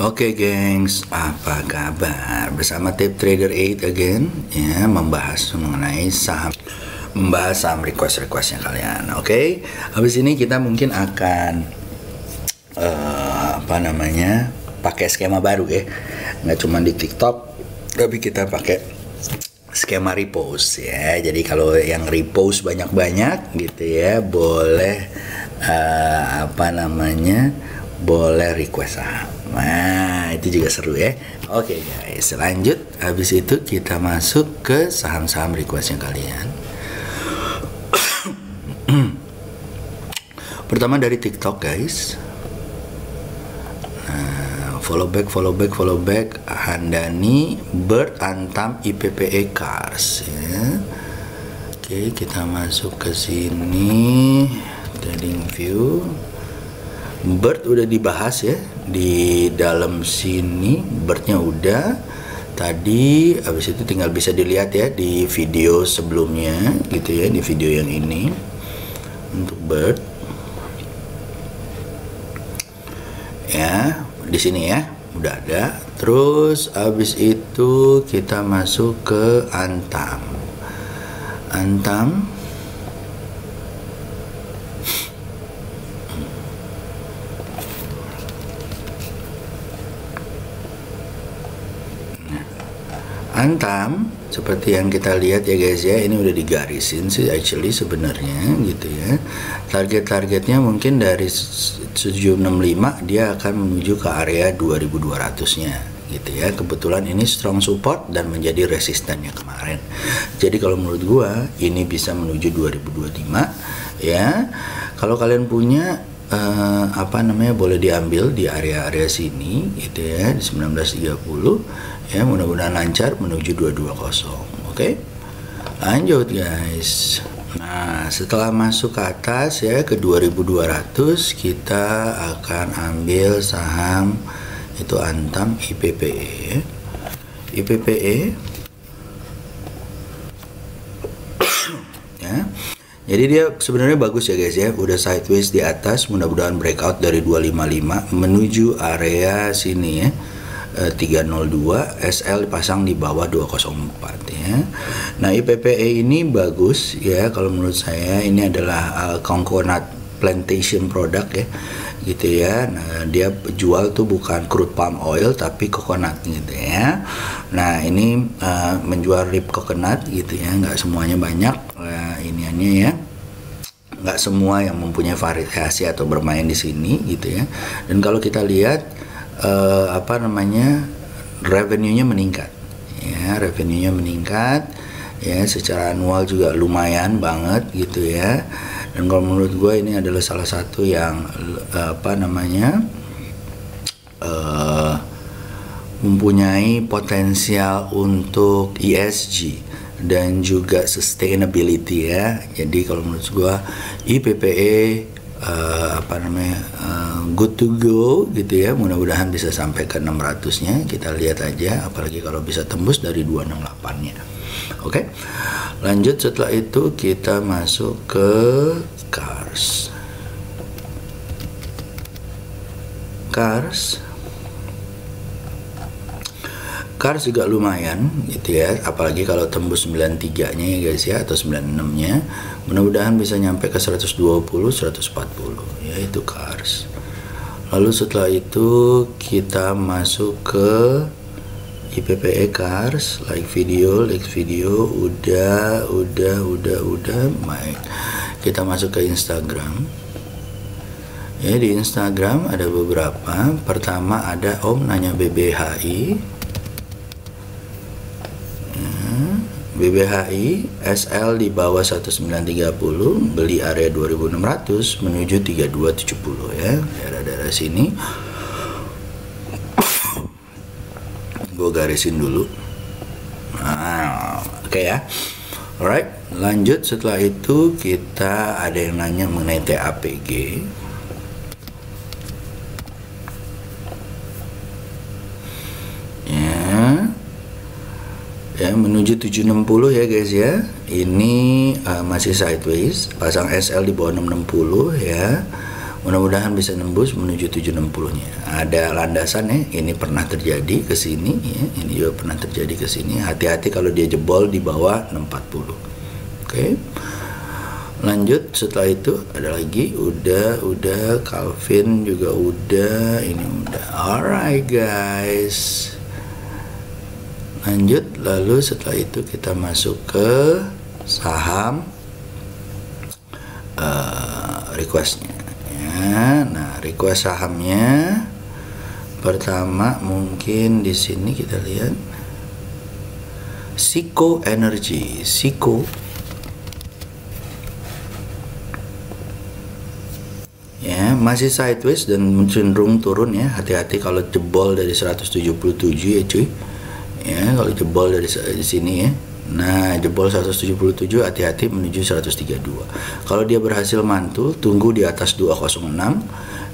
Oke gengs, apa kabar? Bersama Tip Trader 8 again, ya, membahas mengenai saham, requestnya kalian. Oke, habis ini kita mungkin akan pakai skema baru ya, nggak cuma di TikTok, tapi kita pakai skema repost ya. Jadi kalau yang repost banyak-banyak gitu ya, boleh boleh request saham. Nah, itu juga seru ya. Oke guys, lanjut. Habis itu kita masuk ke saham-saham requestnya kalian. Pertama dari TikTok guys. Nah, follow back Handani, Bird, Antam, IPPE, Cars ya. Oke, kita masuk ke sini. Trading view. Bird udah dibahas ya di dalam sini, birdnya udah tadi. Habis itu tinggal bisa dilihat ya di video sebelumnya gitu ya, di video yang ini untuk bird ya, di sini ya udah ada. Terus habis itu kita masuk ke Antam. Antam seperti yang kita lihat ya guys ya, ini udah digarisin sih actually sebenarnya gitu ya. Targetnya mungkin dari 765 dia akan menuju ke area 2200 nya gitu ya. Kebetulan ini strong support dan menjadi resistennya kemarin. Jadi kalau menurut gua ini bisa menuju 2025 ya. Kalau kalian punya boleh diambil di area-area sini gitu ya, di 1930 ya, mudah-mudahan lancar menuju 220. Oke, lanjut guys. Nah, setelah masuk ke atas ya ke 2200, kita akan ambil saham itu Antam, IPPE ya. Jadi dia sebenarnya bagus ya guys ya, udah sideways di atas, mudah-mudahan breakout dari 255 menuju area sini ya, 302. SL dipasang di bawah 204 ya. Nah, IPPE ini bagus ya, kalau menurut saya ini adalah coconut plantation product ya gitu ya. Nah, dia jual tuh bukan crude palm oil tapi coconut gitu ya. Nah, ini menjual rib coconut gitu ya, nggak semuanya banyak iniannya ya, nggak semua yang mempunyai variasi atau bermain di sini gitu ya. Dan kalau kita lihat revenue-nya meningkat ya, secara annual juga lumayan banget gitu ya. Dan kalau menurut gue ini adalah salah satu yang mempunyai potensial untuk ESG dan juga sustainability ya. Jadi kalau menurut gue IPPE good to go gitu ya, mudah-mudahan bisa sampai ke 600 nya. Kita lihat aja, apalagi kalau bisa tembus dari 268 nya. Oke, lanjut. Setelah itu kita masuk ke Cars juga lumayan gitu ya, apalagi kalau tembus 93 nya ya guys ya, atau 96 nya, mudah-mudahan bisa nyampe ke 120 140 ya, itu Cars. Lalu setelah itu kita masuk ke IPPE Cars, like video udah. Baik, kita masuk ke Instagram ya. Di Instagram ada beberapa. Pertama ada Om nanya BBHI. BBHI SL di bawah 1930, beli area 2600 menuju 3270 ya, daerah-daerah sini. Gue garisin dulu. Nah, oke ya. Alright, lanjut. Setelah itu kita ada yang nanya mengenai TAPG. Ya, menuju 760 ya guys ya. Ini masih sideways, pasang SL di bawah 660 ya. mudah-mudahan bisa nembus menuju 760-nya. Ada landasan ya, ini pernah terjadi ke sini ya, ini juga pernah terjadi ke sini. Hati-hati kalau dia jebol di bawah 640. Oke. Lanjut, setelah itu ada lagi, udah Calvin juga udah, ini udah. Alright guys. Lanjut, lalu setelah itu kita masuk ke saham requestnya ya. Nah, request sahamnya pertama mungkin di sini kita lihat Siko Energy. Siko ya, masih sideways dan cenderung turun ya. Hati-hati kalau jebol dari 177 ya cuy ya, kalau jebol dari sini ya. Nah, jebol 177, hati-hati menuju 132. Kalau dia berhasil mantul, tunggu di atas 206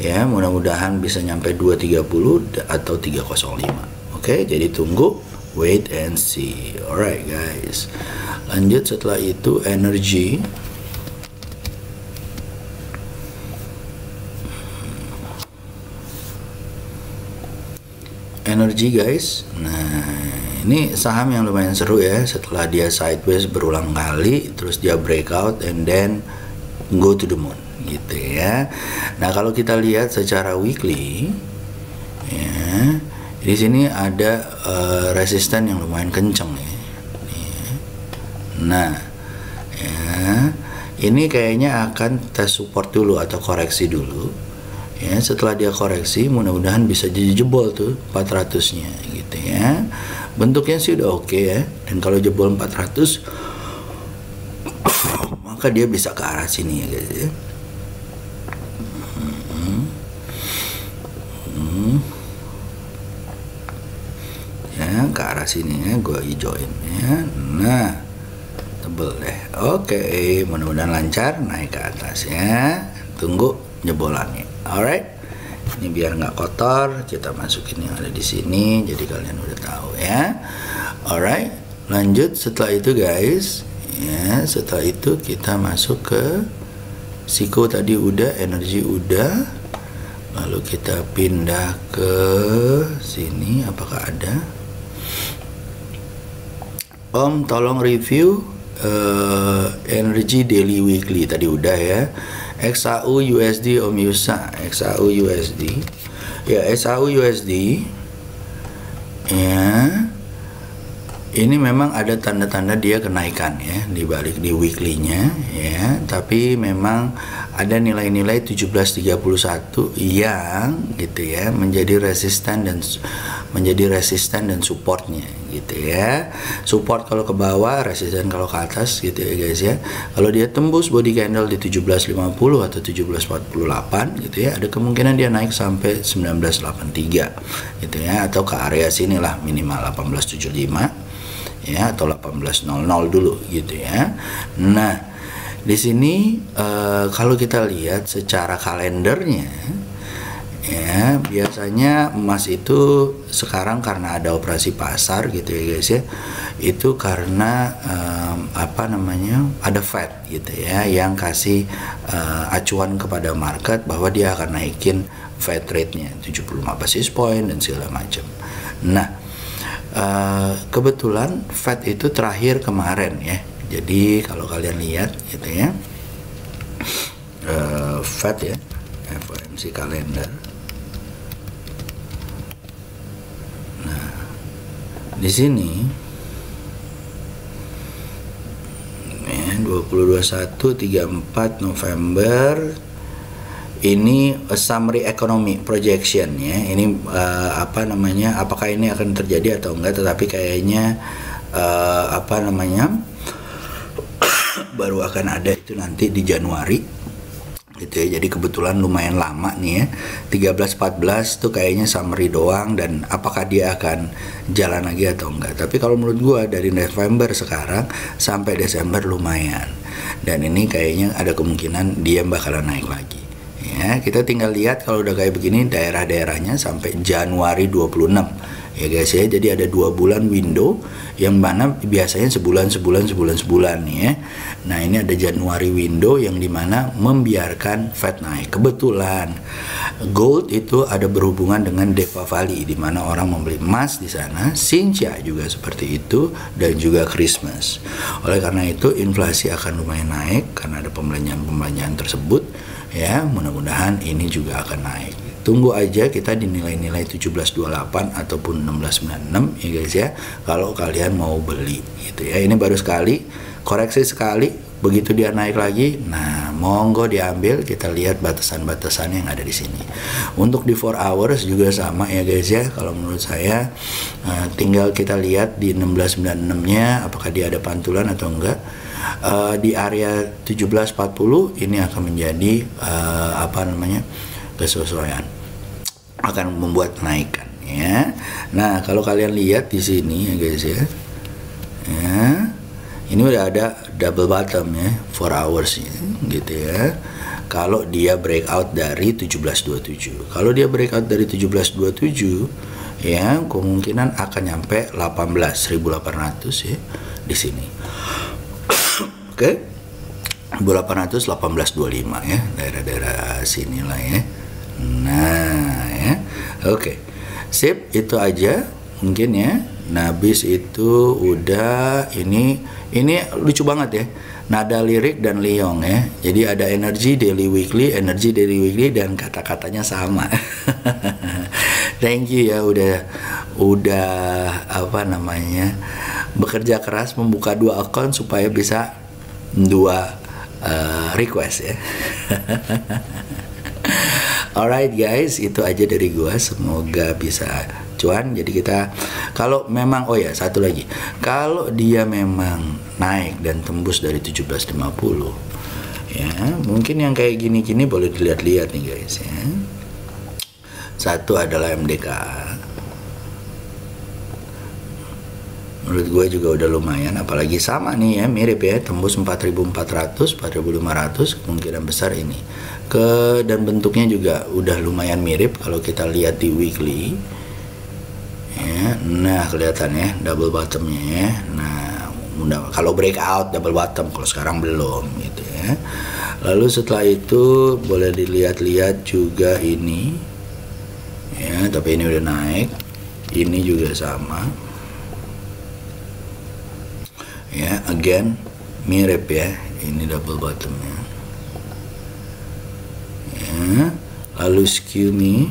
ya, mudah-mudahan bisa nyampe 230 atau 305. Oke, jadi tunggu, wait and see. Alright guys. Lanjut, setelah itu energi. Energi guys. Nah, ini saham yang lumayan seru ya, setelah dia sideways berulang kali, terus dia breakout and then go to the moon gitu ya. Nah, kalau kita lihat secara weekly ya, di sini ada resisten yang lumayan kenceng ya. Nah ya, ini kayaknya akan tes support dulu atau koreksi dulu ya. Setelah dia koreksi, mudah-mudahan bisa jebol tuh 400-nya gitu ya. Bentuknya sih udah oke ya, dan kalau jebol 400 maka dia bisa ke arah sini ya guys ya. Ya, ke arah sini ya, gue hijauin ya. Nah, tebel deh. Oke, mudah-mudahan lancar naik ke atas ya. Tunggu jebolannya. Alright. Ini biar nggak kotor, kita masukin yang ada di sini, jadi kalian udah tahu ya. Alright, lanjut setelah itu guys, ya setelah itu kita masuk ke Siko tadi udah, energi udah, lalu kita pindah ke sini, apakah ada? Om tolong review energi daily weekly tadi udah ya. XAU USD Om Yusa, XAU USD ya, XAU USD ya, ini memang ada tanda-tanda dia kenaikan ya di balik di weekly-nya ya, tapi memang ada nilai-nilai 1731 yang gitu ya menjadi resisten dan supportnya gitu ya. Support kalau ke bawah, resisten kalau ke atas gitu ya guys ya. Kalau dia tembus body candle di 1750 atau 1748 gitu ya, ada kemungkinan dia naik sampai 1983 gitu ya, atau ke area sinilah minimal 1875 ya, atau 1800 dulu gitu ya. Nah, di sini kalau kita lihat secara kalendernya ya, biasanya emas itu sekarang karena ada operasi pasar gitu ya guys ya, itu karena apa namanya, ada Fed gitu ya yang kasih acuan kepada market bahwa dia akan naikin Fed rate-nya 75 basis point dan segala macam. Nah, kebetulan Fed itu terakhir kemarin ya. Jadi kalau kalian lihat gitu ya, Fed ya, FOMC kalender. Nah, di sini ya, 2021 34 November ini summary economy projection ya. Ini apa namanya, apakah ini akan terjadi atau enggak, tetapi kayaknya apa namanya, baru akan ada itu nanti di Januari gitu ya. Jadi kebetulan lumayan lama nih ya, 13-14 tuh kayaknya summary doang, dan apakah dia akan jalan lagi atau enggak. Tapi kalau menurut gua dari November sekarang sampai Desember lumayan, dan ini kayaknya ada kemungkinan dia bakalan naik lagi ya. Kita tinggal lihat kalau udah kayak begini daerah-daerahnya sampai Januari 26 ya guys ya. Jadi ada 2 bulan window yang mana biasanya sebulan nih ya. Nah ini ada Januari window yang dimana membiarkan Fed naik. Kebetulan gold itu ada berhubungan dengan Deepavali, di mana orang membeli emas di sana. Sincha juga seperti itu, dan juga Christmas. Oleh karena itu inflasi akan lumayan naik karena ada pembelanjaan tersebut ya. Mudah-mudahan ini juga akan naik. Tunggu aja kita di nilai-nilai 1728 ataupun 1696 ya guys ya, kalau kalian mau beli gitu ya. Ini baru sekali, koreksi sekali, begitu dia naik lagi, nah monggo diambil. Kita lihat batasan-batasan yang ada di sini. Untuk di 4 hours juga sama ya guys ya. Kalau menurut saya tinggal kita lihat di 1696-nya apakah dia ada pantulan atau enggak. Di area 1740 ini akan menjadi kesesuaian, akan membuat kenaikan ya. Nah kalau kalian lihat di sini ya guys ya, ini udah ada double bottom ya 4 hours ya, gitu ya. Kalau dia breakout dari 1727, kalau dia breakout dari 1727 ya, kemungkinan akan nyampe 18.800 ya di sini. Oke, 1800, 1825 ya, daerah-daerah sinilah ya. Nah ya, oke, sip, itu aja mungkin ya. Nah habis itu udah ini lucu banget ya, nada lirik dan Leong ya. Jadi ada energi daily weekly, dan kata-katanya sama. Thank you ya, udah bekerja keras membuka 2 akun supaya bisa 2 request ya. Alright guys, itu aja dari gua, semoga bisa cuan. Jadi kita kalau memang, oh ya satu lagi, kalau dia memang naik dan tembus dari 1750 ya, mungkin yang kayak gini-gini boleh dilihat-lihat nih guys ya. Satu adalah MDKA, menurut gue juga udah lumayan, apalagi sama nih ya, mirip ya, tembus 4.400, 4.500, kemungkinan besar ini dan bentuknya juga udah lumayan mirip kalau kita lihat di weekly ya. Nah kelihatan ya double bottomnya ya. Nah kalau breakout double bottom, kalau sekarang belum gitu ya. Lalu setelah itu boleh dilihat-lihat juga ini ya, tapi ini udah naik, ini juga sama ya, again mirip ya, ini double bottomnya ya. Lalu skew me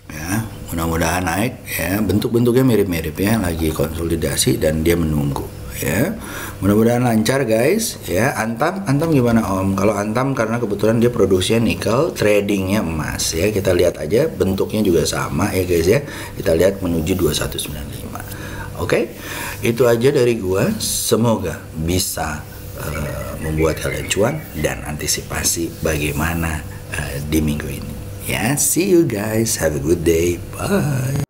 ya, mudah-mudahan naik ya. Bentuk-bentuknya mirip-mirip ya, lagi konsolidasi dan dia menunggu ya. Mudah-mudahan lancar guys ya. Antam gimana Om? Kalau Antam karena kebetulan dia produksinya nikel, tradingnya emas ya. Kita lihat aja, bentuknya juga sama ya guys ya. Kita lihat menuju 2195. Oke, itu aja dari gua. Semoga bisa membuat kalian cuan dan antisipasi bagaimana di minggu ini ya. See you guys, have a good day, bye.